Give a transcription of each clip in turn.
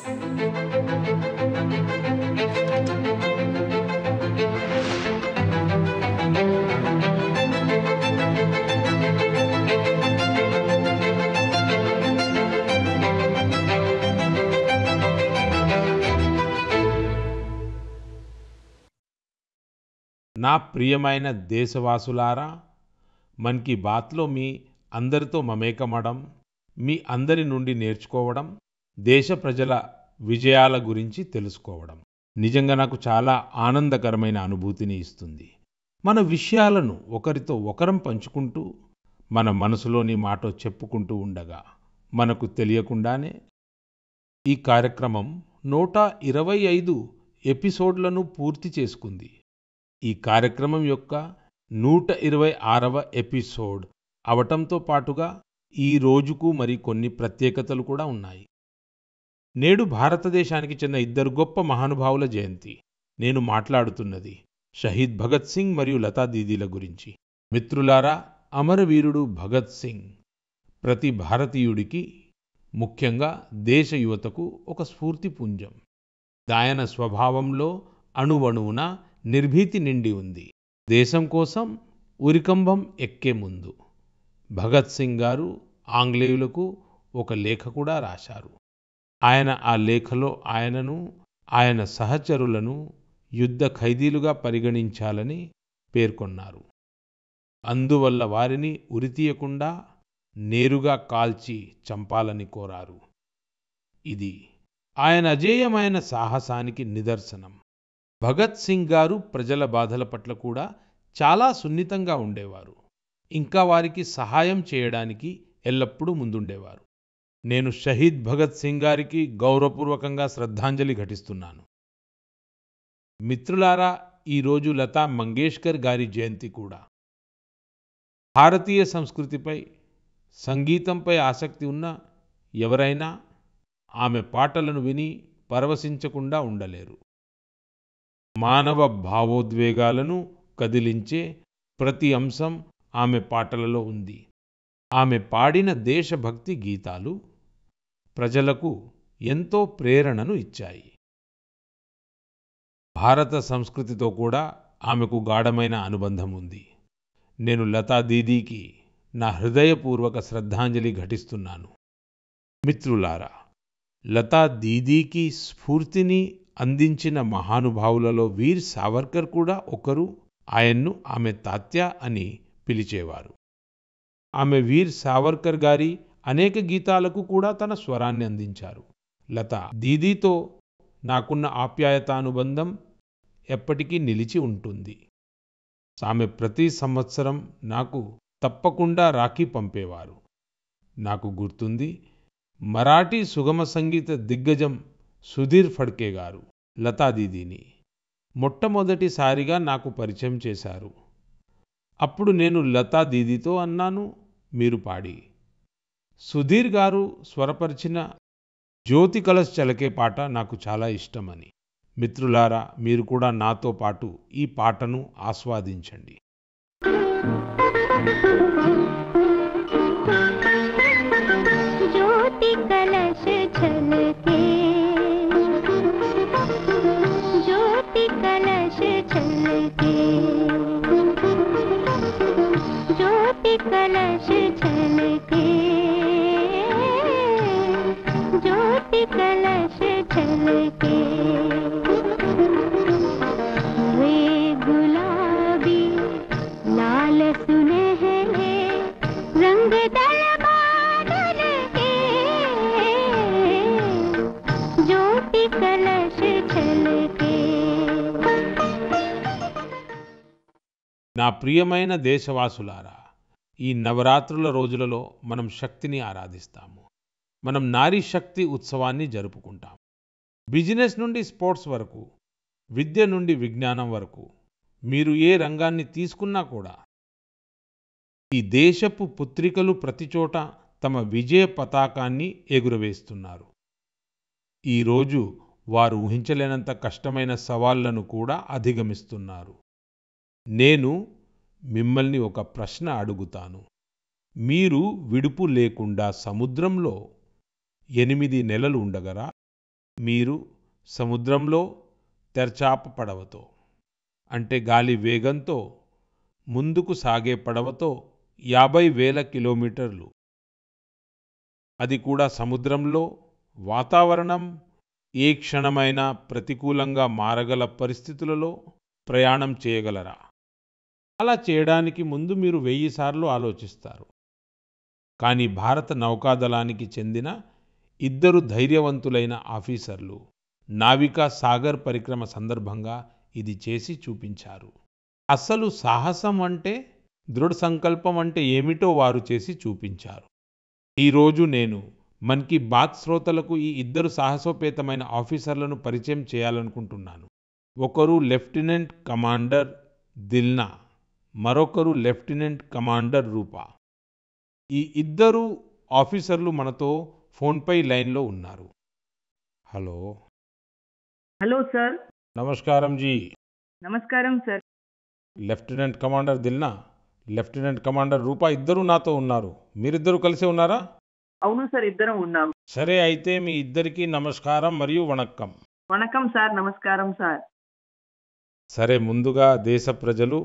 నా ప్రియమైన దేశవాసులారా, మన్ కీ బాత్లో మీ అందరితో మమేకమవడం, మీ అందరి నుండి నేర్చుకోవడం, దేశ ప్రజల విజయాల గురించి తెలుసుకోవడం నిజంగా నాకు చాలా ఆనందకరమైన అనుభూతిని ఇస్తుంది. మన విషయాలను ఒకరితో ఒకరం పంచుకుంటూ, మన మనసులోని మాట చెప్పుకుంటూ ఉండగా మనకు తెలియకుండానే ఈ కార్యక్రమం 125 ఎపిసోడ్లను పూర్తి చేసుకుంది. ఈ కార్యక్రమం యొక్క 126వ ఎపిసోడ్ అవటంతో పాటుగా ఈ రోజుకు మరి కొన్ని ప్రత్యేకతలు కూడా ఉన్నాయి. నేడు భారతదేశానికి చెందిన ఇద్దరు గొప్ప మహానుభావుల జయంతి. నేను మాట్లాడుతున్నది షహీద్ భగత్ సింగ్ మరియు లతా దీదీల గురించి. మిత్రులారా, అమరవీరుడు భగత్ సింగ్ ప్రతి భారతీయుడికి, ముఖ్యంగా దేశ యువతకు ఒక స్ఫూర్తిపుంజం. ఆయన స్వభావంలో అణువణువున నిర్భీతి నిండి ఉంది. దేశం కోసం ఉరికంబం ఎక్కే ముందు భగత్ సింగ్ గారు ఆంగ్లేయులకు ఒక లేఖ కూడా రాశారు. ఆయన ఆ లేఖలో ఆయనను, ఆయన సహచరులను యుద్ధ ఖైదీలుగా పరిగణించాలని పేర్కొన్నారు. అందువల్ల వారిని ఉరితీయకుండా నేరుగా కాల్చి చంపాలని కోరారు. ఇది ఆయన అజేయమైన సాహసానికి నిదర్శనం. భగత్ సింగ్ గారు ప్రజల బాధల పట్ల కూడా చాలా సున్నితంగా ఉండేవారు. ఇంకా వారికి సహాయం చేయడానికి ఎల్లప్పుడూ ముందుండేవారు. నేను షహీద్ భగత్ సింగ్ గారికి గౌరవపూర్వకంగా శ్రద్ధాంజలి ఘటిస్తున్నాను. మిత్రులారా, ఈరోజు లతా మంగేష్కర్ గారి జయంతి కూడా. భారతీయ సంస్కృతిపై, సంగీతంపై ఆసక్తి ఉన్న ఎవరైనా ఆమె పాటలను విని పరవశించకుండా ఉండలేరు. మానవ భావోద్వేగాలను కదిలించే ప్రతి అంశం ఆమె పాటలలో ఉంది. ఆమె పాడిన దేశభక్తి గీతాలు ప్రజలకు ఎంతో ప్రేరణను ఇచ్చాయి. భారత సంస్కృతితో కూడా ఆమెకు గాఢమైన అనుబంధం ఉంది. నేను లతా దీదీకి నా హృదయపూర్వక శ్రద్ధాంజలి ఘటిస్తున్నాను. మిత్రులారా, లతా దీదీకి స్ఫూర్తిని అందించిన మహానుభావులలో వీర్ సావర్కర్ కూడా ఒకరు. ఆయన్ను ఆమె తాత్య అని పిలిచేవారు. ఆమె వీర్ సావర్కర్ గారి అనేక గీతాలకు కూడా తన స్వరాన్ని అందించారు. లతా దీదీతో నాకున్న ఆప్యాయతానుబంధం ఎప్పటికీ నిలిచి ఉంటుంది. ఆమె ప్రతి సంవత్సరం నాకు తప్పకుండా రాఖీ పంపేవారు. నాకు గుర్తుంది, మరాఠీ సుగమ సంగీత దిగ్గజం సుధీర్ ఫడ్కే గారు లతా దీదీని మొట్టమొదటిసారిగా నాకు పరిచయం చేశారు. అప్పుడు నేను లతా దీదీతో అన్నాను, మీరు పాడి. సుధీర్ గారు స్వరపరిచిన జ్యోతి కలశ్ చలకే పాట నాకు చాలా ఇష్టమని. మిత్రులారా, మీరు కూడా నాతో పాటు ఈ పాటను ఆస్వాదించండి. జ్యోతి కలశ చలకే, జ్యోతి కలశ చలకే, జ్యోతి కలశ చలకే, జ్యోతి కలశ చలకే. वे गुलाबी लाल सुनहरे रंग दल बादल के, ज्योति कलश छलके. నా ప్రియమైన దేశవాసులారా, ఈ నవరాత్రుల రోజులలో మనం శక్తిని ఆరాధిస్తాము. మనం నారీ శక్తి ఉత్సవాన్ని జరుపుకుంటాం. బిజినెస్ నుండి స్పోర్ట్స్ వరకు, విద్య నుండి విజ్ఞానం వరకు, మీరు ఏ రంగాన్ని తీసుకున్నా కూడా ఈ దేశపు పుత్రికలు ప్రతిచోట తమ విజయ పతాకాన్ని ఎగురవేస్తున్నారు. ఈరోజు వారు ఊహించలేనంత కష్టమైన సవాళ్లను కూడా అధిగమిస్తున్నారు. నేను మిమ్మల్ని ఒక ప్రశ్న అడుగుతాను. మీరు విడుపు లేకుండా సముద్రంలో 8 నెలలు ఉండగరా? మీరు సముద్రంలో తెరచాప పడవతో అంటే గాలి వేగంతో ముందుకు సాగే పడవతో 50,000 కిలోమీటర్లు, అది కూడా సముద్రంలో వాతావరణం ఏ క్షణమైనా ప్రతికూలంగా మారగల పరిస్థితులలో ప్రయాణం చేయగలరా? అలా చేయడానికి ముందు మీరు 1000 సార్లు ఆలోచిస్తారు. కానీ భారత నౌకాదళానికి చెందిన ఇద్దరు ధైర్యవంతులైన ఆఫీసర్లు నావికా సాగర్ పరిక్రమ సందర్భంగా ఇది చేసి చూపించారు. అసలు సాహసం అంటే, దృఢ సంకల్పం అంటే ఏమిటో వారు చేసి చూపించారు. ఈరోజు నేను మన్ కీ బాత్ శ్రోతలకు ఈ ఇద్దరు సాహసోపేతమైన ఆఫీసర్లను పరిచయం చేయాలనుకుంటున్నాను. ఒకరు లెఫ్టినెంట్ కమాండర్ దిల్నా, మరొకరు లెఫ్టినెంట్ కమాండర్ రూపా. ఈ ఇద్దరు ఆఫీసర్లు మనతో ఫోన్పై లైన్లో ఉన్నారు. హలో. Hello sir. నమస్కారం జీ. నమస్కారం sir. Lieutenant commander Dilna, lieutenant commander Roopa ఇద్దరు నాతో ఉన్నారు. మీరిద్దరు కలిసి ఉన్నారా? అవును సార్, ఇద్దరం ఉన్నాం. సరే, అయితే మీ ఇద్దరికి నమస్కారం మరియు వణక్కం. వణకం సార్. నమస్కారం సార్. సరే, ముందుగా దేశ ప్రజలు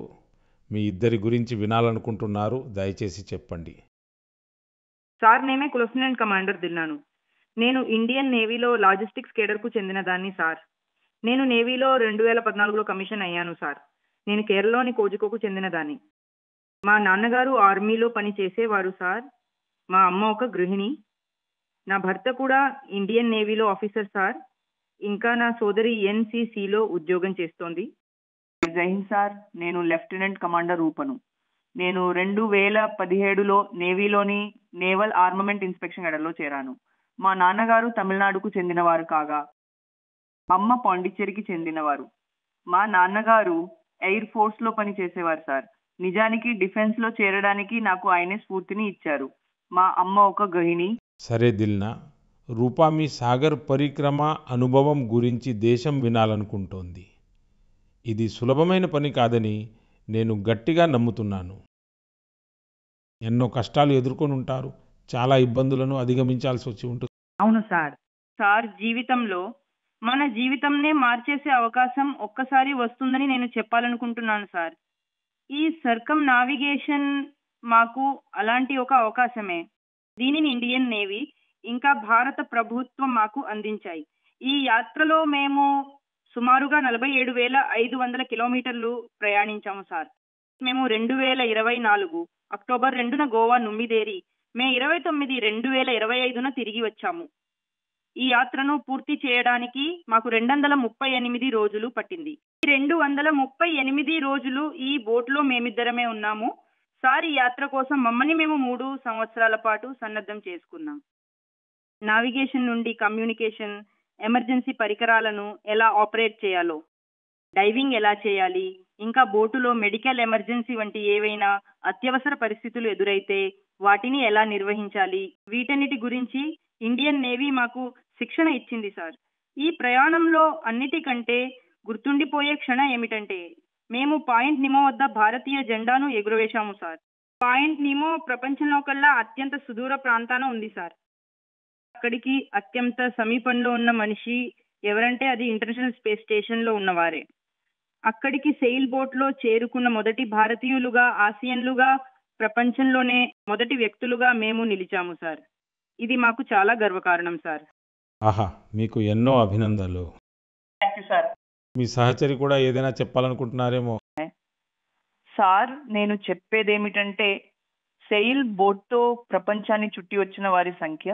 మీ ఇద్దరి గురించి వినాలనుకుంటున్నారు, దయచేసి చెప్పండి. సార్, నేనే లెఫ్టినెంట్ కమాండర్ దిల్నాను. నేను ఇండియన్ నేవీలో లాజిస్టిక్స్ కేడర్కు చెందిన దాన్ని సార్. నేను నేవీలో 2014లో కమిషన్ అయ్యాను సార్. నేను కేరళలోని కోజికోకు చెందిన దాన్ని. మా నాన్నగారు ఆర్మీలో పని చేసేవారు సార్. మా అమ్మ ఒక గృహిణి. నా భర్త కూడా ఇండియన్ నేవీలో ఆఫీసర్ సార్. ఇంకా నా సోదరి ఎన్సీసీలో ఉద్యోగం చేస్తోంది. జై హింద్ సార్. నేను లెఫ్టినెంట్ కమాండర్ రూపను. నేను 2017లో నేవీలోని నేవల్ ఆర్మమెంట్ ఇన్స్పెక్షన్ కేడర్లో చేరాను. మా నాన్నగారు తమిళనాడుకు చెందినవారు కాగా అమ్మ పాండిచ్చేరికి చెందినవారు. మా నాన్నగారు ఎయిర్ ఫోర్స్లో పని చేసేవారు సార్. నిజానికి డిఫెన్స్లో చేరడానికి నాకు ఆయనే స్ఫూర్తిని ఇచ్చారు. మా అమ్మ ఒక గృహిణి. సరే దిల్నా, రూపా మీ సాగర్ పరిక్రమ అనుభవం గురించి దేశం వినాలనుకుంటోంది. ఇది సులభమైన పని కాదని నేను గట్టిగా నమ్ముతున్నాను. ఎన్నో కష్టాలు ఎదుర్కొని ఉంటారు, చాలా ఇబ్బందులను అధిగమించాల్సి వచ్చి ఉంటుంది. అవును సార్. సార్, జీవితంలో మన జీవితంనే మార్చేసే అవకాశం ఒక్కసారి వస్తుందని నేను చెప్పాలనుకుంటున్నాను సార్. ఈ సర్కం నావిగేషన్ మాకు అలాంటి ఒక అవకాశమే. దీనిని ఇండియన్ నేవీ ఇంకా భారత ప్రభుత్వం మాకు అందించాయి. ఈ యాత్రలో మేము సుమారుగా 47,500 కిలోమీటర్లు ప్రయాణించాము సార్. మేము 2024 అక్టోబర్ 2న గోవా నుంబిదేరి, మే 29, 2025న తిరిగి వచ్చాము. ఈ యాత్రను పూర్తి చేయడానికి మాకు 238 రోజులు పట్టింది. ఈ 238 రోజులు ఈ బోట్లో మేమిద్దరమే ఉన్నాము సార్. ఈ యాత్ర కోసం మమ్మల్ని మేము 3 సంవత్సరాల పాటు సన్నద్ధం చేసుకున్నాం. నావిగేషన్ నుండి కమ్యూనికేషన్, ఎమర్జెన్సీ పరికరాలను ఎలా ఆపరేట్ చేయాలో, డైవింగ్ ఎలా చేయాలి, ఇంకా బోటులో మెడికల్ ఎమర్జెన్సీ వంటి ఏవైనా అత్యవసర పరిస్థితులు ఎదురైతే వాటిని ఎలా నిర్వహించాలి, వీటన్నిటి గురించి ఇండియన్ నేవీ మాకు శిక్షణ ఇచ్చింది సార్. ఈ ప్రయాణంలో అన్నిటికంటే గుర్తుండిపోయే క్షణం ఏమిటంటే, మేము పాయింట్ నిమో వద్ద భారతీయ జెండాను ఎగురవేశాము సార్. పాయింట్ నిమో ప్రపంచంలో కల్లా అత్యంత సుదూర ప్రాంతాన ఉంది సార్. అక్కడికి అత్యంత సమీపంలో ఉన్న మనిషి ఎవరంటే అది ఇంటర్నేషనల్ స్పేస్ స్టేషన్లో ఉన్నవారే. అక్కడికి సెయిల్ బోట్లో చేరుకున్న మొదటి భారతీయులుగా, ఆసియన్లుగా, ప్రపంచంలోనే మొదటి వ్యక్తులుగా మేము నిలిచాము సార్. ఇది మాకు చాలా గర్వకారణం సార్. ఆహా, మీకు ఎన్నో అభినందనలు. Thank you sir. మీ సహచరి కూడా ఏదైనా చెప్పాలనుకుంటున్నారేమో. సార్, నేను చెప్పేదేమిటంటే, సెయిల్ బోట్తో ప్రపంచాన్ని చుట్టి వచ్చిన వారి సంఖ్య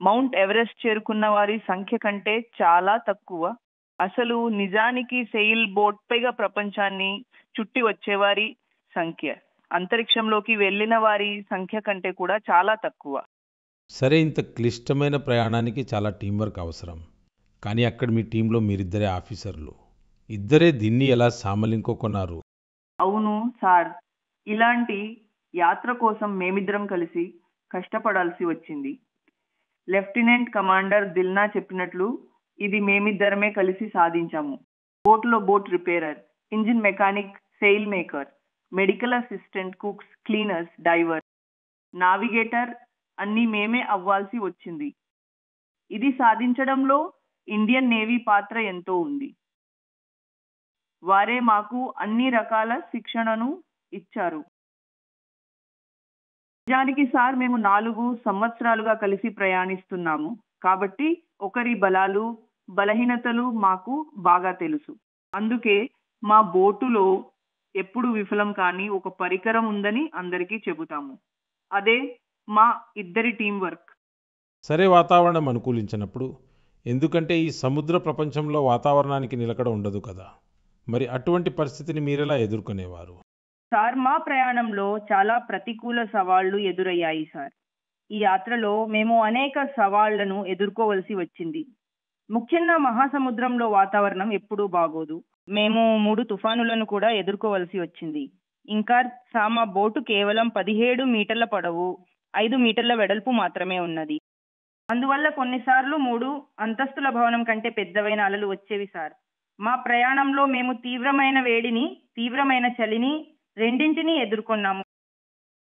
మౌంట్ ఎవరెస్ట్ చేరుకున్న వారి సంఖ్య కంటే చాలా తక్కువ. అసలు నిజానికి సెయిల్ బోట్ పైగా ప్రపంచాన్ని చుట్టి వచ్చేవారి సంఖ్య అంతరిక్షంలోకి వెళ్ళిన వారి సంఖ్య కంటే కూడా చాలా తక్కువ. సరే, ఇంత క్లిష్టమైన ప్రయాణానికి చాలా టీం వర్క్ అవసరం. కానీ అక్కడ మీ టీంలో మీరిద్దరే ఆఫీసర్లు, ఇద్దరే దీన్ని ఎలా సామలింకొన్నారు? అవును సార్, ఇలాంటి యాత్ర కోసం మేమిద్దరం కలిసి కష్టపడాల్సి వచ్చింది. లెఫ్టినెంట్ కమాండర్ దిల్నా చెప్పినట్లు ఇది మేమిద్దరమే కలిసి సాధించాము. బోట్లో boat repairer, engine mechanic, sail maker, medical assistant, cooks, cleaners, diver, navigator అన్నీ మేమే అవ్వాల్సి వచ్చింది. ఇది సాధించడంలో ఇండియన్ నేవీ పాత్ర ఎంతో ఉంది. వారే మాకు అన్ని రకాల శిక్షణను ఇచ్చారు. నిజానికి సార్ మేము 4 సంవత్సరాలుగా కలిసి ప్రయాణిస్తున్నాము. కాబట్టి ఒకరి బలాలు బలహీనతలు మాకు బాగా తెలుసు. అందుకే మా బోటులో ఎప్పుడు విఫలం కాని ఒక పరికరం ఉందని అందరికీ చెబుతాము. అదే మా ఇద్దరి టీం వర్క్. సరే, వాతావరణం అనుకూలించినప్పుడు, ఎందుకంటే ఈ సముద్ర ప్రపంచంలో వాతావరణానికి నిలకడ ఉండదు కదా, మరి అటువంటి పరిస్థితిని మీరెలా ఎదుర్కొనేవారు? సార్, మా ప్రయాణంలో చాలా ప్రతికూల సవాళ్లు ఎదురయ్యాయి సార్. ఈ యాత్రలో మేము అనేక సవాళ్లను ఎదుర్కోవలసి వచ్చింది. ముఖ్యంగా మహాసముద్రంలో వాతావరణం ఎప్పుడూ బాగోదు. మేము 3 తుఫానులను కూడా ఎదుర్కోవలసి వచ్చింది. ఇంకా మా బోటు కేవలం 17 మీటర్ల పొడవు, 5 మీటర్ల వెడల్పు మాత్రమే ఉన్నది. అందువల్ల కొన్నిసార్లు 3 అంతస్తుల భవనం కంటే పెద్దవైన అలలు వచ్చేవి సార్. మా ప్రయాణంలో మేము తీవ్రమైన వేడిని, తీవ్రమైన చలిని రెండింటినీ ఎదుర్కొన్నాము.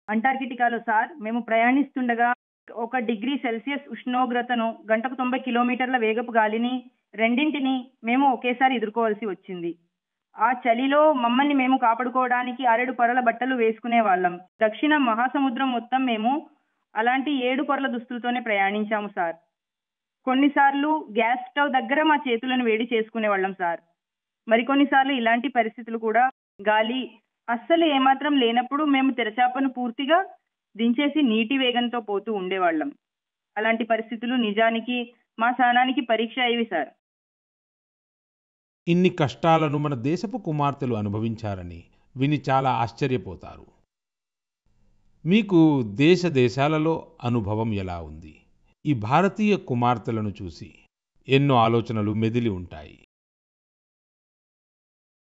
అంటార్కిటికాలో సార్ మేము ప్రయాణిస్తుండగా 1 డిగ్రీ సెల్సియస్ ఉష్ణోగ్రతను, గంటకు 90 కిలోమీటర్ల వేగపు గాలిని రెండింటినీ మేము ఒకేసారి ఎదుర్కోవాల్సి వచ్చింది. ఆ చలిలో మమ్మల్ని మేము కాపాడుకోవడానికి 6 పొరల బట్టలు వేసుకునే వాళ్ళం. దక్షిణ మహాసముద్రం మొత్తం మేము అలాంటి 7 పొరల దుస్తులతోనే ప్రయాణించాము సార్. కొన్నిసార్లు గ్యాస్ స్టవ్ దగ్గర మా చేతులను వేడి చేసుకునే వాళ్ళం సార్. మరికొన్నిసార్లు ఇలాంటి పరిస్థితులు కూడా, గాలి అస్సలు ఏమాత్రం లేనప్పుడు మేము తెరచాపను పూర్తిగా దించేసి నీటి వేగంతో పోతూ ఉండేవాళ్ళం. అలాంటి పరిస్థితులు నిజానికి మా సహనానికి పరీక్ష అయ్యేవి సార్. ఇన్ని కష్టాలను మన దేశపు కుమార్తెలు అనుభవించారని విని చాలా ఆశ్చర్యపోతారు. మీకు దేశ దేశాలలో అనుభవం ఎలా ఉంది? ఈ భారతీయ కుమార్తెలను చూసి ఎన్నో ఆలోచనలు మెదిలి ఉంటాయి.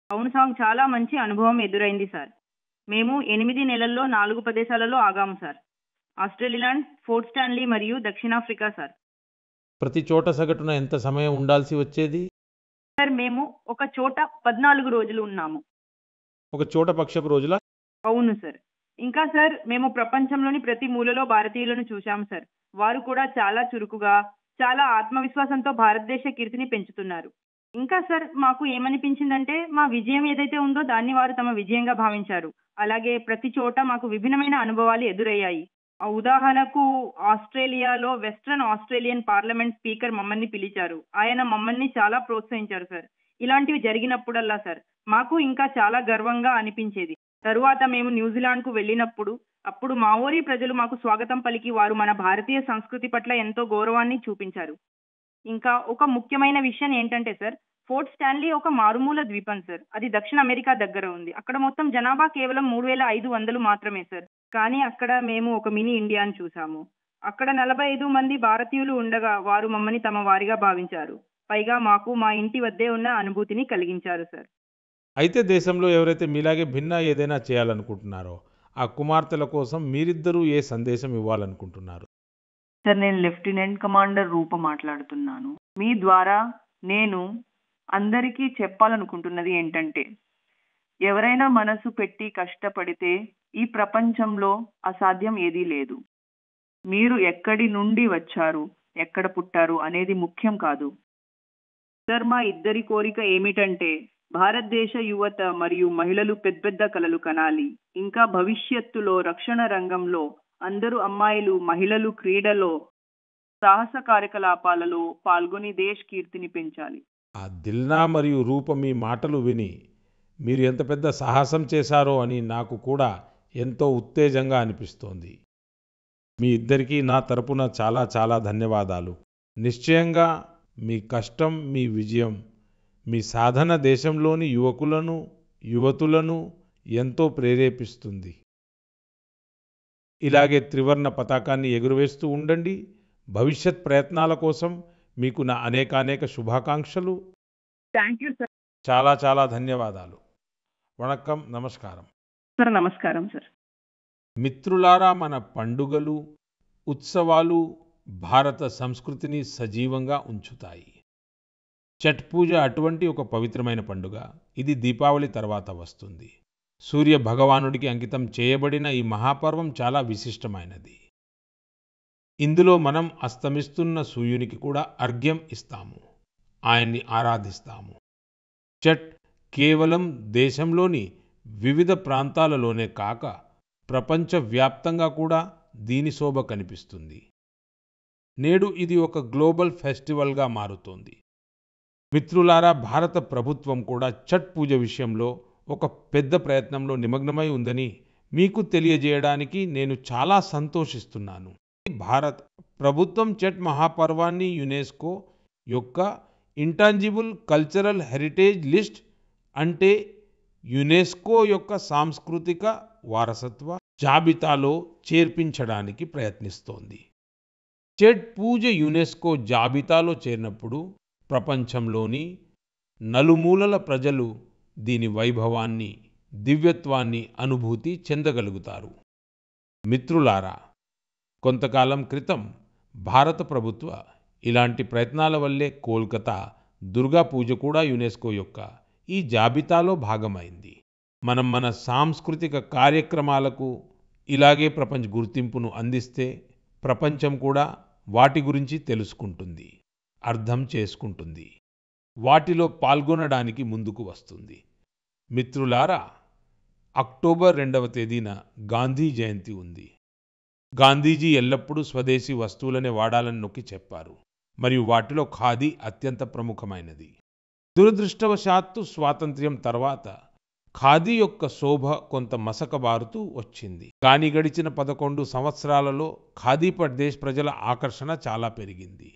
అవును సార్, చాలా మంచి అనుభవం ఎదురైంది సార్. మేము 8 నెలల్లో 4 ప్రదేశాలలో ఆగాము సార్. ఆస్ట్రేలియాలాండ్, ఫోర్ట్ స్టాన్లీ మరియు దక్షిణాఫ్రికా సార్. ప్రతి చోట సగటున ఎంత సమయం ఉండాల్సి వచ్చేది? సార్, మేము ఒక చోట 14 రోజులు ఉన్నాము. ఒక చోట పక్షపు రోజుల? అవును సార్. ఇంకా సార్, మేము ప్రపంచంలోని ప్రతి మూలలో భారతీయులను చూశాము సార్. వారు కూడా చాలా చురుకుగా, చాలా ఆత్మవిశ్వాసంతో భారతదేశ కీర్తిని పెంచుతున్నారు. ఇంకా సార్, మాకు ఏమనిపించిందంటే మా విజయం ఏదైతే ఉందో దాన్ని వారు తమ విజయంగా భావించారు. అలాగే ప్రతి చోట మాకు విభిన్నమైన అనుభవాలు ఎదురయ్యాయి. ఆ ఉదాహరణకు ఆస్ట్రేలియాలో వెస్ట్రన్ ఆస్ట్రేలియన్ పార్లమెంట్ స్పీకర్ మమ్మల్ని పిలిచారు. ఆయన మమ్మల్ని చాలా ప్రోత్సహించారు సార్. ఇలాంటివి జరిగినప్పుడల్లా సార్ మాకు ఇంకా చాలా గర్వంగా అనిపించేది. తరువాత మేము న్యూజిలాండ్కు వెళ్ళినప్పుడు అప్పుడు మావోరీ ప్రజలు మాకు స్వాగతం పలికి వారు మన భారతీయ సంస్కృతి పట్ల ఎంతో గౌరవాన్ని చూపించారు. ఇంకా ఒక ముఖ్యమైన విషయం ఏంటంటే సార్, ఫోర్ట్ స్టాన్లీ ఒక మారుమూల ద్వీపం సార్. అది దక్షిణ అమెరికా దగ్గర ఉంది. అక్కడ మొత్తం జనాభా కేవలం 3500 మాత్రమే సార్. కానీ అక్కడ మేము ఒక మినీ ఇండియాని చూసాము. అక్కడ 45 మంది భారతీయులు ఉండగా వారు మమ్మల్ని తమ వారిగా భావించారు. పైగా మాకు మా ఇంటి వద్దే ఉన్న అనుభూతిని కలిగించారు సార్. అయితే దేశంలో ఎవరైతే మీలాగే భిన్న ఏదైనా చేయాలనుకుంటున్నారో ఆ కుమార్తెల కోసం మీరిద్దరూ ఏ సందేశం ఇవ్వాలనుకుంటున్నారు? సార్, నేను లెఫ్టినెంట్ కమాండర్ రూప మాట్లాడుతున్నాను. మీ ద్వారా నేను అందరికీ చెప్పాలనుకుంటున్నది ఏంటంటే, ఎవరైనా మనసు పెట్టి కష్టపడితే ఈ ప్రపంచంలో అసాధ్యం ఏదీ లేదు. మీరు ఎక్కడి నుండి వచ్చారు, ఎక్కడ పుట్టారు అనేది ముఖ్యం కాదు సార్. మా ఇద్దరి కోరిక ఏమిటంటే, భారతదేశ యువత మరియు మహిళలు పెద్ద కలలు కనాలి. ఇంకా భవిష్యత్తులో రక్షణ రంగంలో అందరూ అమ్మాయిలు, మహిళలు క్రీడలో, సాహస కార్యకలాపాలలో పాల్గొని దేశ్ కీర్తిని పెంచాలి. ఆ దిల్నా మరియు రూప మీ మాటలు విని మీరు ఎంత పెద్ద సాహసం చేశారో అని నాకు కూడా ఎంతో ఉత్తేజంగా అనిపిస్తోంది. మీ ఇద్దరికీ నా తరపున చాలా చాలా ధన్యవాదాలు. నిశ్చయంగా మీ కష్టం, మీ విజయం, మీ సాధన దేశంలోని యువకులను, యువతులను ఎంతో ప్రేరేపిస్తుంది. ఇలాగే త్రివర్ణ పతాకాన్ని ఎగురవేస్తూ ఉండండి. భవిష్యత్ ప్రయత్నాల కోసం మీకు నా అనేకానేక శుభాకాంక్షలు. Thank you sir. చాలా చాలా ధన్యవాదాలు. వణక్కం, నమస్కారం. సార్, నమస్కారం సార్. మిత్రులారా, మన పండుగలు, ఉత్సవాలు భారత సంస్కృతిని సజీవంగా ఉంచుతాయి. ఛఠ్ పూజ అటువంటి ఒక పవిత్రమైన పండుగ. ఇది దీపావళి తర్వాత వస్తుంది. సూర్య భగవానుడికి అంకితం చేయబడిన ఈ మహాపర్వం చాలా విశిష్టమైనది. ఇందులో మనం అస్తమిస్తున్న సూర్యునికి కూడా అర్ఘ్యం ఇస్తాము. ఆయన్ని ఆరాధిస్తాము. ఛట్ కేవలం దేశంలోని వివిధ ప్రాంతాలలోనే కాక ప్రపంచవ్యాప్తంగా కూడా దీని శోభ కనిపిస్తుంది. నేడు ఇది ఒక గ్లోబల్ ఫెస్టివల్గా మారుతోంది. మిత్రులారా, భారత ప్రభుత్వం కూడా ఛట్ పూజ విషయంలో ఒక పెద్ద ప్రయత్నంలో నిమగ్నమై ఉందని మీకు తెలియజేయడానికి నేను చాలా సంతోషిస్తున్నాను. భారత ప్రభుత్వం ఛట్ మహాపర్వాన్ని యునెస్కో యొక్క ఇంటాంజిబుల్ కల్చరల్ హెరిటేజ్ లిస్ట్, అంటే యునెస్కో యొక్క సాంస్కృతిక వారసత్వ జాబితాలో చేర్పించడానికి ప్రయత్నిస్తోంది. ఛట్ పూజ యునెస్కో జాబితాలో చేరినప్పుడు ప్రపంచంలోని నలుమూలల ప్రజలు దీని వైభవాన్ని, దివ్యత్వాన్ని అనుభూతి చెందగలుగుతారు. మిత్రులారా, కొంతకాలం క్రితం భారత ప్రభుత్వ ఇలాంటి ప్రయత్నాల వల్లే కోల్కతా దుర్గా పూజ కూడా యునెస్కో యొక్క ఈ జాబితాలో భాగమైంది. మనం మన సాంస్కృతిక కార్యక్రమాలకు ఇలాగే ప్రపంచ గుర్తింపును అందిస్తే ప్రపంచం కూడా వాటి గురించి తెలుసుకుంటుంది, అర్థం చేసుకుంటుంది, వాటిలో పాల్గొనడానికి ముందుకు వస్తుంది. మిత్రులారా, అక్టోబర్ 2వ తేదీన గాంధీ జయంతి ఉంది. గాంధీజీ ఎల్లప్పుడూ స్వదేశీ వస్తువులనే వాడాలని నొక్కి చెప్పారు, మరియు వాటిలో ఖాదీ అత్యంత ప్రముఖమైనది. దురదృష్టవశాత్తు స్వాతంత్ర్యం తర్వాత ఖాదీ యొక్క శోభ కొంత మసకబారుతూ వచ్చింది. కానీ గడిచిన 11 సంవత్సరాలలో ఖాదీపై దేశ ప్రజల ఆకర్షణ చాలా పెరిగింది.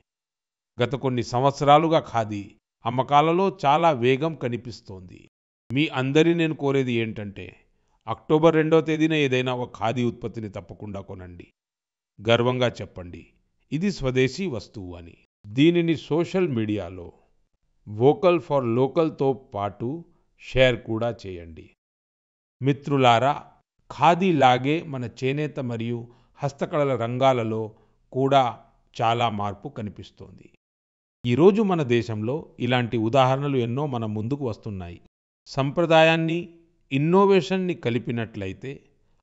గత కొన్ని సంవత్సరాలుగా ఖాదీ అమ్మకాలలో చాలా వేగం కనిపిస్తోంది. మీ అందరి నేను కోరేది ఏంటంటే, అక్టోబర్ 2వ తేదీన ఏదైనా ఒక ఖాదీ ఉత్పత్తిని తప్పకుండా కొనండి. గర్వంగా చెప్పండి, ఇది స్వదేశీ వస్తువు అని. దీనిని సోషల్ మీడియాలో వోకల్ ఫర్ లోకల్తో పాటు షేర్ కూడా చేయండి. మిత్రులారా, ఖాదీ లాగే మన చేనేత మరియు హస్తకళల రంగాలలో కూడా చాలా మార్పు కనిపిస్తోంది. ఈరోజు మన దేశంలో ఇలాంటి ఉదాహరణలు ఎన్నో మన ముందుకు వస్తున్నాయి. సంప్రదాయాన్ని, ఇన్నోవేషన్ని కలిపినట్లయితే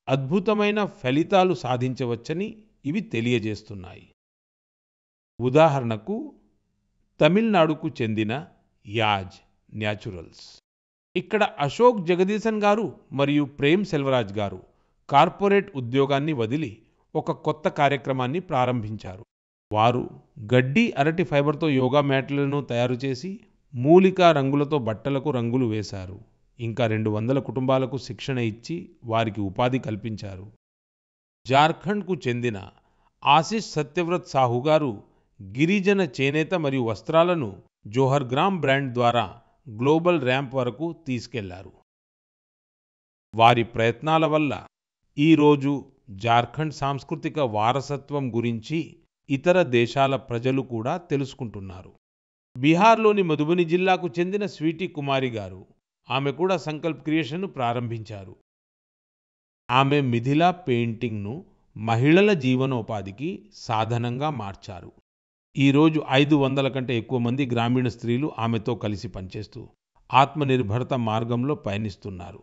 అద్భుతమైన ఫలితాలు సాధించవచ్చని ఇవి తెలియజేస్తున్నాయి. ఉదాహరణకు, తమిళనాడుకు చెందిన యాజ్ న్యాచురల్స్. ఇక్కడ అశోక్ జగదీశన్ గారు మరియు ప్రేమ్ సెల్వరాజ్ గారు కార్పొరేట్ ఉద్యోగాన్ని వదిలి ఒక కొత్త కార్యక్రమాన్ని ప్రారంభించారు. వారు గడ్డి అరటి ఫైబర్తో యోగా మ్యాట్లను తయారు చేసి మూలికా రంగులతో బట్టలకు రంగులు వేశారు. ఇంకా 200 కుటుంబాలకు శిక్షణ ఇచ్చి వారికి ఉపాధి కల్పించారు. జార్ఖండ్కు చెందిన ఆశిష్ సత్యవ్రత్ సాహు గారు గిరిజన చేనేత మరియు వస్త్రాలను జోహర్ గ్రామ్ బ్రాండ్ ద్వారా గ్లోబల్ ర్యాంప్ వరకు తీసుకెళ్లారు. వారి ప్రయత్నాల వల్ల ఈరోజు జార్ఖండ్ సాంస్కృతిక వారసత్వం గురించి ఇతర దేశాల ప్రజలు కూడా తెలుసుకుంటున్నారు. బీహార్లోని మధుబని జిల్లాకు చెందిన స్వీటీ కుమారి గారు, ఆమె కూడా సంకల్ప్ క్రియేషన్ను ప్రారంభించారు. ఆమె మిథిలా పెయింటింగ్ను మహిళల జీవనోపాధికి సాధనంగా మార్చారు. ఈరోజు 500 కంటే ఎక్కువ మంది గ్రామీణ స్త్రీలు ఆమెతో కలిసి పనిచేస్తూ ఆత్మనిర్భరత మార్గంలో పయనిస్తున్నారు.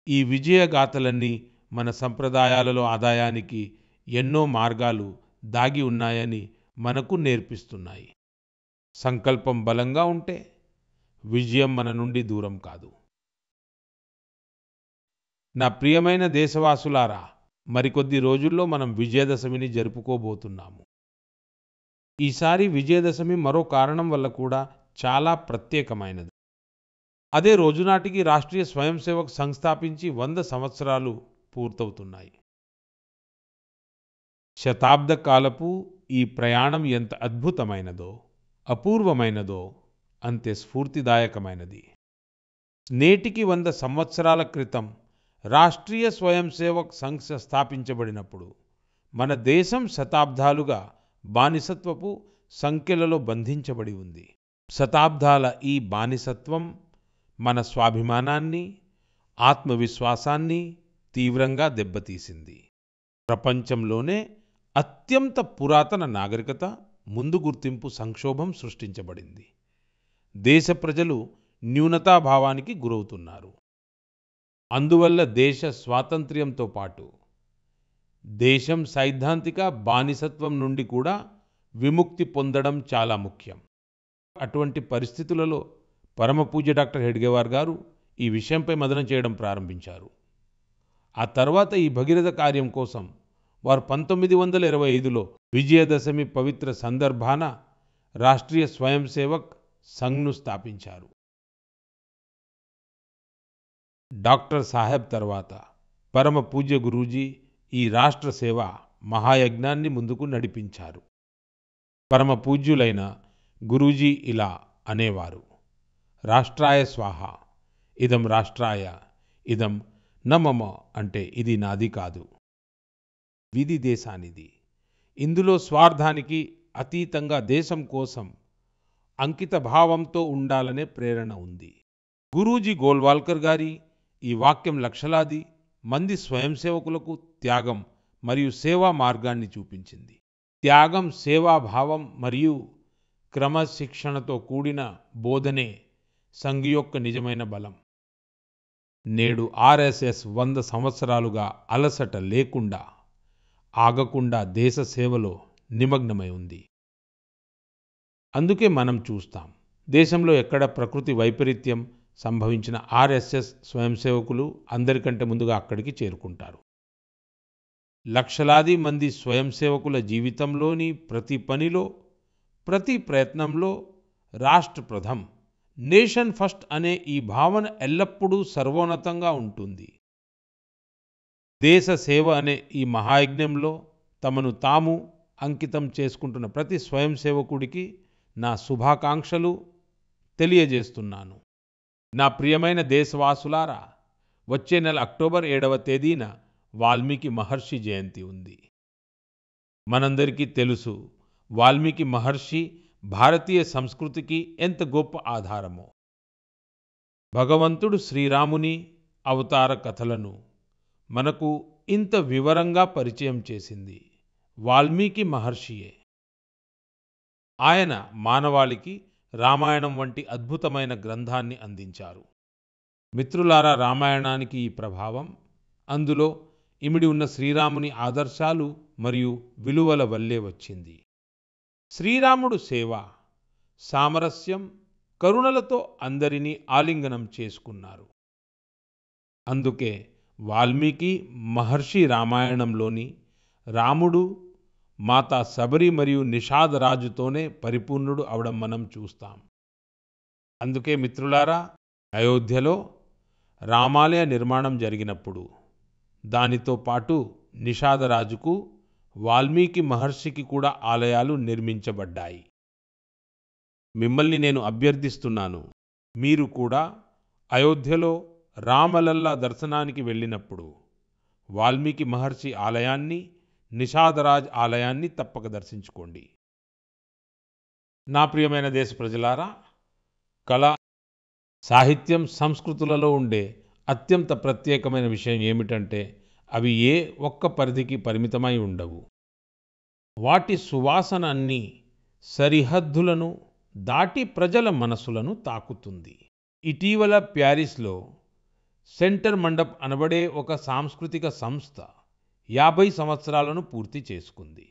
ఈ విజయగాథలన్నీ మన సంప్రదాయాలలో ఆదాయానికి ఎన్నో మార్గాలు దాగి ఉన్నాయని మనకు నేర్పిస్తున్నాయి. సంకల్పం బలంగా ఉంటే విజయం మన నుండి దూరం కాదు. నా ప్రియమైన దేశవాసులారా, మరికొద్ది రోజుల్లో మనం విజయదశమిని జరుపుకోబోతున్నాము. ఈసారి విజయదశమి మరో కారణం వల్ల కూడా చాలా ప్రత్యేకమైనది. అదే రోజునాటికి రాష్ట్రీయ స్వయం సేవక్ సంఘ్ స్థాపించి 100 సంవత్సరాలు పూర్తవుతున్నాయి. శతాబ్ద కాలపు ఈ ప్రయాణం ఎంత అద్భుతమైనదో, అపూర్వమైనదో, అంతే స్ఫూర్తిదాయకమైనది. నేటికి 100 సంవత్సరాల క్రితం రాష్ట్రీయ స్వయం సేవక్ సంఘ్ స్థాపించబడినప్పుడు మన దేశం శతాబ్దాలుగా బానిసత్వపు సంకెళ్లలో బంధించబడి ఉంది. శతాబ్దాల ఈ బానిసత్వం మన స్వాభిమానాన్ని, ఆత్మవిశ్వాసాన్ని తీవ్రంగా దెబ్బతీసింది. ప్రపంచంలోనే అత్యంత పురాతన నాగరికత ముందు గుర్తింపు సంక్షోభం సృష్టించబడింది. దేశ ప్రజలు న్యూనతాభావానికి గురవుతున్నారు. అందువల్ల దేశ స్వాతంత్ర్యంతో పాటు దేశం సైద్ధాంతిక బానిసత్వం నుండి కూడా విముక్తి పొందడం చాలా ముఖ్యం. అటువంటి పరిస్థితులలో పరమ పూజ్య డాక్టర్ హెడ్గేవార్ గారు ఈ విషయంపై మదనం చేయడం ప్రారంభించారు. ఆ తర్వాత ఈ భగీరథ కార్యం కోసం వారు 1925లో విజయదశమి పవిత్ర సందర్భాన రాష్ట్రీయ స్వయం సేవక్ సంఘ్ను స్థాపించారు. డాక్టర్ సాహెబ్ తర్వాత పరమ పూజ్య గురూజీ ఈ రాష్ట్ర సేవ మహాయజ్ఞాన్ని ముందుకు నడిపించారు. పరమ పూజ్యులైన గురూజీ ఇలా అనేవారు: రాష్ట్రాయ స్వాహ, ఇదం రాష్ట్రాయ, ఇదం న మమ, అంటే ఇది నాది కాదు, విధి దేశానిది. ఇందులో స్వార్థానికి అతీతంగా దేశం కోసం అంకిత భావంతో ఉండాలనే ప్రేరణ ఉంది. గురూజీ గోల్వాల్కర్ గారి ఈ వాక్యం లక్షలాది మంది స్వయం సేవకులకు త్యాగం మరియు సేవా మార్గాన్ని చూపించింది. త్యాగం, సేవాభావం మరియు క్రమశిక్షణతో కూడిన బోధనే సంఘ్ యొక్క నిజమైన బలం. నేడు ఆర్ఎస్ఎస్ 100 సంవత్సరాలుగా అలసట లేకుండా, ఆగకుండా దేశ సేవలో నిమగ్నమై ఉంది. అందుకే మనం చూస్తాం, దేశంలో ఎక్కడ ప్రకృతి వైపరీత్యం సంభవించిన ఆర్ఎస్ఎస్ స్వయం సేవకులు అందరికంటే ముందుగా అక్కడికి చేరుకుంటారు. లక్షలాది మంది స్వయం సేవకుల జీవితంలోని ప్రతి పనిలో, ప్రతి ప్రయత్నంలో రాష్ట్ర ప్రథం, నేషన్ ఫస్ట్ అనే ఈ భావన ఎల్లప్పుడూ సర్వోన్నతంగా ఉంటుంది. దేశ సేవ అనే ఈ మహాయజ్ఞంలో తమను తాము అంకితం చేసుకుంటున్న ప్రతి స్వయం సేవకుడికి నా శుభాకాంక్షలు తెలియజేస్తున్నాను. నా ప్రియమైన దేశవాసులారా, వచ్చే నెల అక్టోబర్ 7వ తేదీన వాల్మీకి మహర్షి జయంతి ఉంది. మనందరికీ తెలుసు, వాల్మీకి మహర్షి భారతీయ సంస్కృతికి ఎంత గొప్ప ఆధారమో. భగవంతుడు శ్రీరాముని అవతార కథలను మనకు ఇంత వివరంగా పరిచయం చేసింది వాల్మీకి మహర్షియే. ఆయన మానవాళికి రామాయణం వంటి అద్భుతమైన గ్రంథాన్ని అందించారు. మిత్రులారా, రామాయణానికి ఈ ప్రభావం, అందులో ఇమిడి ఉన్న శ్రీరాముని ఆదర్శాలు మరియు విలువల వల్లే వచ్చింది. శ్రీరాముడు సేవ, సామరస్యం, కరుణలతో అందరినీ ఆలింగనం చేసుకున్నారు. అందుకే వాల్మీకి మహర్షి రామాయణంలోని రాముడు మాతా శబరి మరియు నిషాదరాజుతోనే పరిపూర్ణుడు అవడం మనం చూస్తాం. అందుకే మిత్రులారా, అయోధ్యలో రామాలయ నిర్మాణం జరిగినప్పుడు దానితో పాటు నిషాదరాజుకు, వాల్మీకి మహర్షికి కూడా ఆలయాలు నిర్మించబడ్డాయి. మిమ్మల్ని నేను అభ్యర్థిస్తున్నాను, మీరు కూడా అయోధ్యలో రామలల్లా దర్శనానికి వెళ్ళినప్పుడు వాల్మీకి మహర్షి ఆలయాన్ని, నిషాదరాజ్ ఆలయాన్ని తప్పక దర్శించుకోండి. నా ప్రియమైన దేశ ప్రజలారా, కళ, సాహిత్యం, సంస్కృతులలో ఉండే అత్యంత ప్రత్యేకమైన విషయం ఏమిటంటే అవి ఏ ఒక్క పరిధికి పరిమితమై ఉండవు. వాటి సువాసన అన్ని సరిహద్దులను దాటి ప్రజల మనసులను తాకుతుంది. ఇటీవల ప్యారిస్లో సెంటర్ మండప్ అనబడే ఒక సాంస్కృతిక సంస్థ 50 సంవత్సరాలను పూర్తి చేసుకుంది.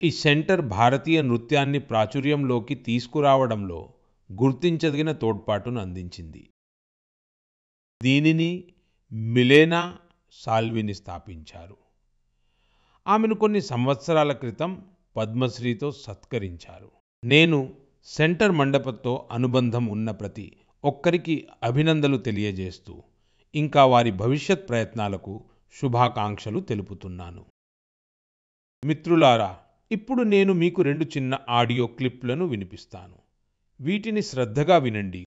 ఈ సెంటర్ భారతీయ నృత్యాన్ని ప్రాచుర్యంలోకి తీసుకురావడంలో గుర్తించదగిన తోడ్పాటును అందించింది. దీనిని మిలేనా సాల్విని స్థాపించారు. ఆమెను కొన్ని సంవత్సరాల క్రితం పద్మశ్రీతో సత్కరించారు. నేను సెంటర్ మండపంతో అనుబంధం ఉన్న ప్రతి ఒక్కరికి అభినందనలు తెలియజేస్తూ ఇంకా వారి భవిష్యత్ ప్రయత్నాలకు శుభాకాంక్షలు తెలుపుతున్నాను. మిత్రులారా, ఇప్పుడు నేను మీకు 2 చిన్న ఆడియో క్లిప్లను వినిపిస్తాను. వీటిని శ్రద్ధగా వినండి.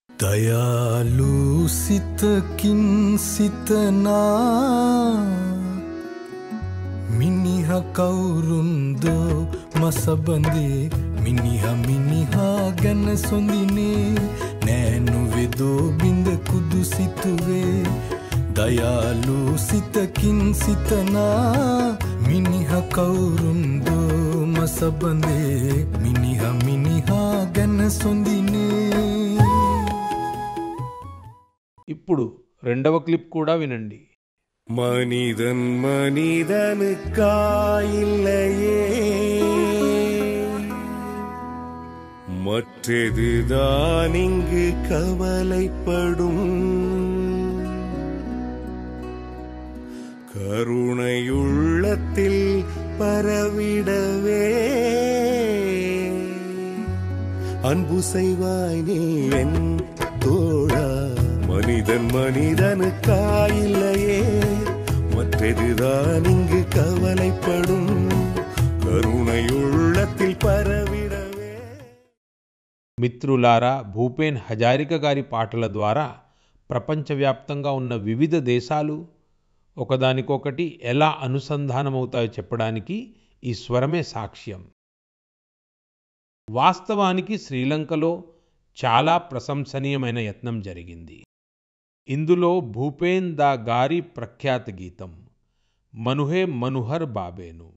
దయాలు సితకిన్ సితనా మినిహ కౌరుందో మసబందే మినిహ మినిహ గన సొందినే నేను వెదో బింద కుదుసితువే దయాలు సితకిన్ సితనా మినిహ కౌరుందో మసబందే మినిహ మినిహ గన సొందినే. ఇప్పుడు 2వ క్లిప్ కూడా వినండి. மனிதன் மனிதனுக்காயில்லையே மற்றதுதான் இங்கு கவலைப்படும் கருணையுள்ளத்தில் பரவிடவே அன்பு செய்வாய் நீ என் தோழா மனிதன் மனிதனுக்காயில்லையே மற்றதுதான் இங்கு கவலைப்படும் కరుణయుళ్ళத்தில் పరవిడవే. మిత్రులారా, భూపేన్ హజారిక గారి పాటల ద్వారా ప్రపంచవ్యాప్తంగా ఉన్న వివిధ దేశాలు ఒకదానికొకటి ఎలా అనుసంధానమవుతాయో చెప్పడానికి ఈ స్వరమే సాక్ష్యం. వాస్తవానికి శ్రీలంకలో చాలా ప్రశంసనీయమైన యత్నం జరిగింది. ఇందులో భూపేన్ దా గారి ప్రఖ్యాత గీతం మనుహే మనోహర్ బాబేను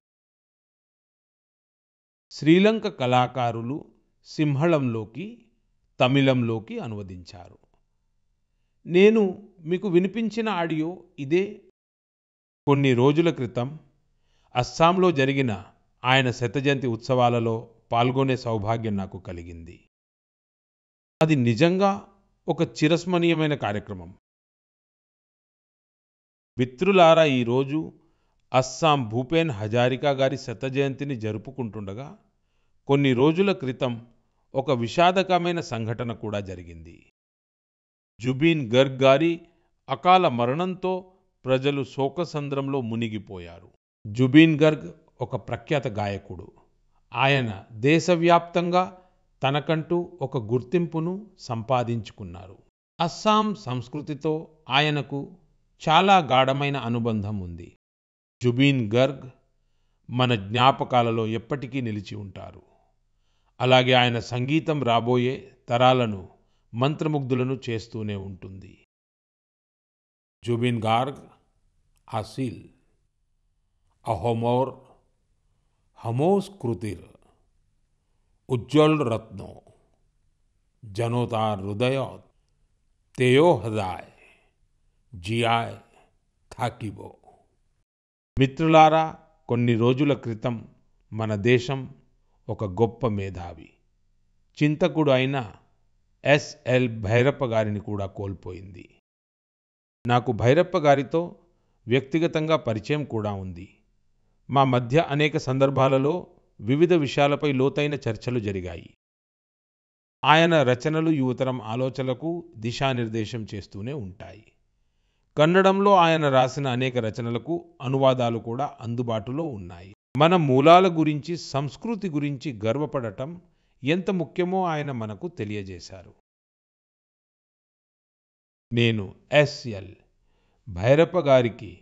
శ్రీలంక కళాకారులు సింహళంలోకి తమిళంలోకి అనువదించారు. నేను మీకు వినిపించిన ఆడియో ఇదే. కొన్ని రోజుల క్రితం అస్సాంలో జరిగిన ఆయన శతజయంతి ఉత్సవాలలో పాల్గొనే సౌభాగ్యం నాకు కలిగింది. అది నిజంగా ఒక చిరస్మరణీయమైన కార్యక్రమం. మిత్రులారా, ఈరోజు అస్సాం భూపేన్ హజారికా గారి శతజయంతిని జరుపుకుంటుండగా కొన్ని రోజుల క్రితం ఒక విషాదకరమైన సంఘటన కూడా జరిగింది. జుబీన్ గర్గ్ గారి అకాల మరణంతో ప్రజలు శోకసంద్రంలో మునిగిపోయారు. జుబీన్ గర్గ్ ఒక ప్రఖ్యాత గాయకుడు. ఆయన దేశవ్యాప్తంగా తనకంటూ ఒక గుర్తింపును సంపాదించుకున్నారు. అస్సాం సంస్కృతితో ఆయనకు చాలా గాఢమైన అనుబంధం ఉంది. జుబీన్ గర్గ్ మన జ్ఞాపకాలలో ఎప్పటికీ నిలిచి ఉంటారు. అలాగే ఆయన సంగీతం రాబోయే తరాలను మంత్రముగ్ధులను చేస్తూనే ఉంటుంది. జుబీన్ గార్గ్ ఆసిల్ అహోమోర్ హమోస్ కృతిర్ ఉజ్జ్వల్ రత్నో జనోతార్ హృదయోత్ తేయో హదాయ్ జియాయ్ థాకిబో. మిత్రులారా, కొన్ని రోజుల క్రితం మన దేశం ఒక గొప్ప మేధావి, చింతకుడు అయిన ఎస్ఎల్ భైరప్ప గారిని కూడా కోల్పోయింది. నాకు భైరప్ప గారితో వ్యక్తిగతంగా పరిచయం కూడా ఉంది. మా మధ్య అనేక సందర్భాలలో వివిధ విషయాలపై లోతైన చర్చలు జరిగాయి. ఆయన రచనలు యువతరం ఆలోచనలకు దిశానిర్దేశం చేస్తూనే ఉంటాయి. కన్నడంలో ఆయన రాసిన అనేక రచనలకు అనువాదాలు కూడా అందుబాటులో ఉన్నాయి. మన మూలాల గురించి, సంస్కృతి గురించి గర్వపడటం ఎంత ముఖ్యమో ఆయన మనకు తెలియజేశారు. నేను ఎస్ఎల్ భైరప్ప గారికి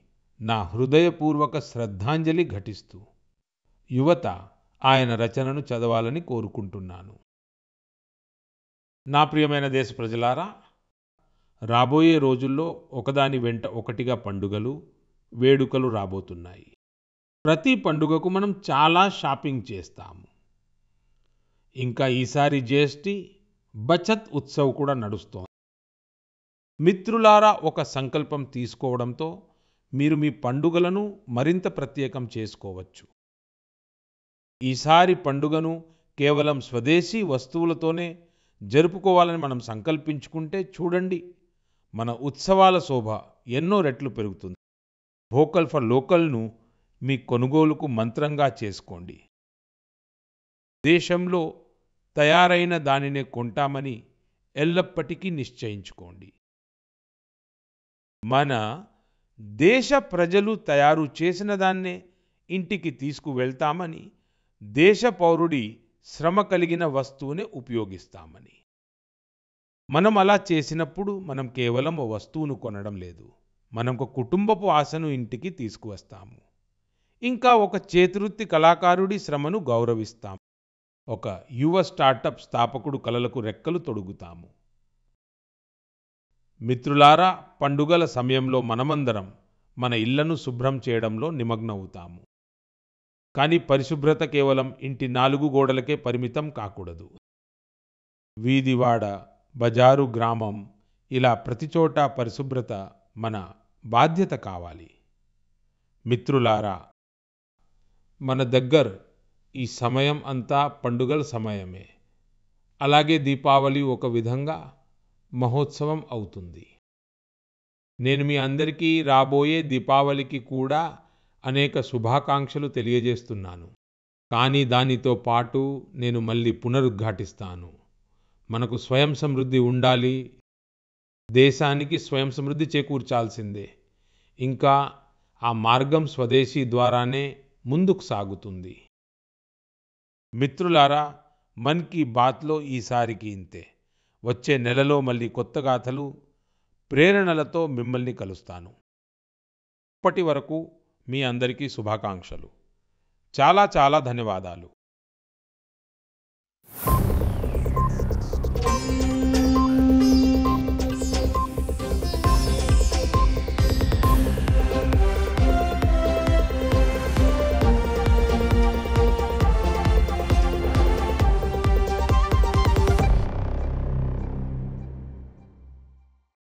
నా హృదయపూర్వక శ్రద్ధాంజలి ఘటిస్తూ యువత ఆయన రచనను చదవాలని కోరుకుంటున్నాను. నా ప్రియమైన దేశ ప్రజలారా, రాబోయే రోజుల్లో ఒకదాని వెంట ఒకటిగా పండుగలు, వేడుకలు రాబోతున్నాయి. ప్రతి పండుగకు మనం చాలా షాపింగ్ చేస్తాము. ఇంకా ఈసారి జిఎస్టీ బచత్ ఉత్సవ్ కూడా నడుస్తోంది. మిత్రులారా, ఒక సంకల్పం తీసుకోవడంతో మీరు మీ పండుగలను మరింత ప్రత్యేకం చేసుకోవచ్చు. ఈసారి పండుగను కేవలం స్వదేశీ వస్తువులతోనే జరుపుకోవాలని మనం సంకల్పించుకుంటే చూడండి, మన ఉత్సవాల శోభ ఎన్నో రెట్లు పెరుగుతుంది. వోకల్ ఫర్ లోకల్ను మీ కొనుగోలుకు మంత్రంగా చేసుకోండి. దేశంలో తయారైన దానినే కొంటామని ఎల్లప్పటికీ నిశ్చయించుకోండి. మన దేశ ప్రజలు తయారు చేసిన దాన్నే ఇంటికి తీసుకువెళ్తామని, దేశ పౌరుడి శ్రమ కలిగిన వస్తువునే ఉపయోగిస్తామని. మనం అలా చేసినప్పుడు మనం కేవలం ఓ వస్తువును కొనడం లేదు, మనం ఒక కుటుంబపు ఆశను ఇంటికి తీసుకువస్తాము. ఇంకా ఒక చేతివృత్తి కళాకారుడి శ్రమను గౌరవిస్తాము. ఒక యువ స్టార్టప్ స్థాపకుడు కలలకు రెక్కలు తొడుగుతాము. మిత్రులారా, పండుగల సమయంలో మనమందరం మన ఇళ్లను శుభ్రం చేయడంలో నిమగ్నమవుతాము. కానీ పరిశుభ్రత కేవలం ఇంటి 4 గోడలకే పరిమితం కాకూడదు. వీధివాడ, బజారు, గ్రామం, ఇలా ప్రతి చోట పరిశుభ్రత మన బాధ్యత కావాలి. మిత్రులారా, మన దగ్గర ఈ సమయం అంతా పండుగల సమయమే. అలాగే దీపావళి ఒక విధంగా మహోత్సవం అవుతుంది. నేను మీ అందరికీ రాబోయే దీపావళికి కూడా అనేక శుభాకాంక్షలు తెలియజేస్తున్నాను. కానీ దానితో పాటు నేను మళ్ళీ పునరుద్ఘాటిస్తాను. మనకు స్వయం సమృద్ధి ఉండాలి, దేశానికి స్వయం సమృద్ధి చేకూర్చాల్సిందే. ఇంకా ఆ మార్గం స్వదేశీ ద్వారానే ముందుకు సాగుతుంది. మిత్రులారా, మన్ కీ బాత్లో ఈసారికి ఇంతే. వచ్చే నెలలో మళ్ళీ కొత్త గాథలు, ప్రేరణలతో మిమ్మల్ని కలుస్తాను. అప్పటి వరకు మీ అందరికీ శుభాకాంక్షలు. చాలా చాలా ధన్యవాదాలు.